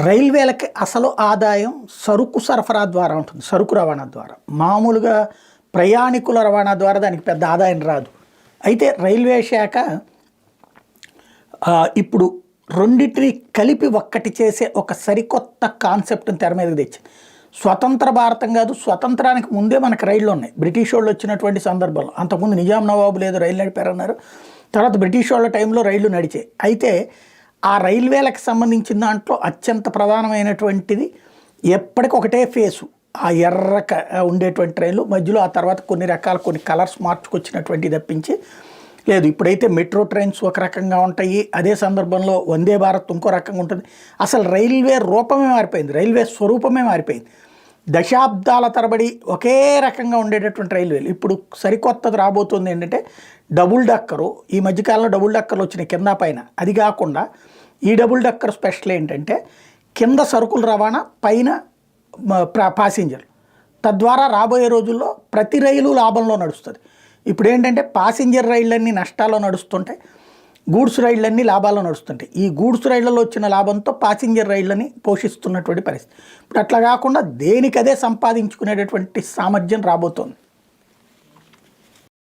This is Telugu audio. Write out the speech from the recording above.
రైల్వేలకి అసలు ఆదాయం సరుకు సరఫరా ద్వారా ఉంటుంది. సరుకు రవాణా ద్వారా. మామూలుగా ప్రయాణికుల రవాణా ద్వారా దానికి పెద్ద ఆదాయం రాదు. అయితే రైల్వే శాఖ ఇప్పుడు రెండింటిని కలిపి ఒక్కటి చేసే ఒక సరికొత్త కాన్సెప్ట్ని తెర మీదకి తెచ్చింది. స్వతంత్ర భారతం కాదు, స్వతంత్రానికి ముందే మనకు రైళ్ళు ఉన్నాయి. బ్రిటిష్ వాళ్ళు వచ్చినటువంటి సందర్భంలో, అంతకుముందు నిజాం నవాబు లేదు రైలు నడిపారన్నారు. తర్వాత బ్రిటిష్ వాళ్ళ టైంలో రైళ్లు నడిచాయి. అయితే ఆ రైల్వేలకు సంబంధించిన దాంట్లో అత్యంత ప్రధానమైనటువంటిది ఎప్పటికి ఒకటే ఫేసు, ఆ ఉండేటువంటి రైలు మధ్యలో ఆ తర్వాత కొన్ని కలర్స్ మార్చుకొచ్చినటువంటి తప్పించి లేదు. ఇప్పుడైతే మెట్రో ట్రైన్స్ ఒక రకంగా ఉంటాయి, అదే సందర్భంలో వందే భారత్ ఇంకో రకంగా ఉంటుంది. అసలు రైల్వే రూపమే మారిపోయింది, రైల్వే స్వరూపమే మారిపోయింది. దశాబ్దాల తరబడి ఒకే రకంగా ఉండేటటువంటి రైల్వేలు ఇప్పుడు సరికొత్తది రాబోతుంది. ఏంటంటే డబుల్ డక్కరు. ఈ మధ్యకాలంలో డబుల్ డక్కర్లు వచ్చినాయి కింద పైన. అది కాకుండా ఈ డబుల్ డక్కర్ స్పెషల్ ఏంటంటే కింద సరుకుల రవాణా, పైన ప్యాసింజర్. తద్వారా రాబోయే రోజుల్లో ప్రతి రైలు లాభంలో నడుస్తుంది. ఇప్పుడు ఏంటంటే ప్యాసింజర్ రైళ్ళన్నీ నష్టాల్లో నడుస్తుంటాయి, గూడ్స్ రైళ్ళన్నీ లాభాల్లో నడుస్తుంటాయి. ఈ గూడ్స్ రైళ్లలో వచ్చిన లాభంతో ప్యాసింజర్ రైళ్ళని పోషిస్తున్నటువంటి పరిస్థితి. ఇప్పుడు అట్లా కాకుండా దేనికదే సంపాదించుకునేటటువంటి సామర్థ్యం రాబోతోంది.